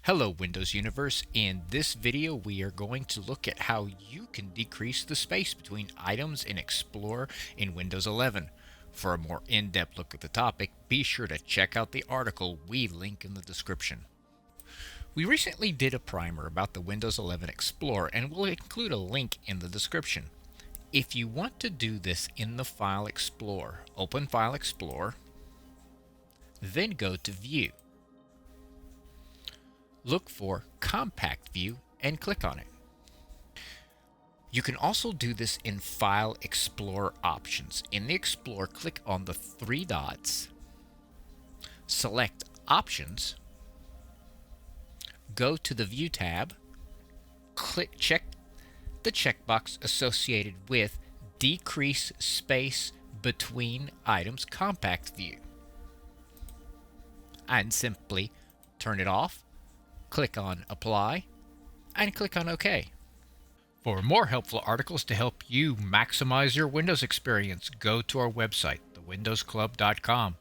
Hello Windows Universe. In this video we are going to look at how you can decrease the space between items in Explorer in Windows 11. For a more in-depth look at the topic, be sure to check out the article we link in the description. We recently did a primer about the Windows 11 Explorer and we'll include a link in the description. If you want to do this in the File Explorer, open File Explorer, then go to View. Look for Compact View and click on it. You can also do this in File Explorer options. In the Explorer, click on the three dots, select Options, go to the View tab, check the checkbox associated with Decrease Space Between Items Compact View, and simply turn it off. Click on Apply and click on OK. For more helpful articles to help you maximize your Windows experience, go to our website, thewindowsclub.com.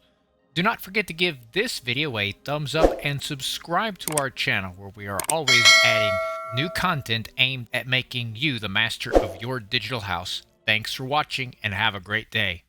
Do not forget to give this video a thumbs up and subscribe to our channel where we are always adding new content aimed at making you the master of your digital house. Thanks for watching and have a great day.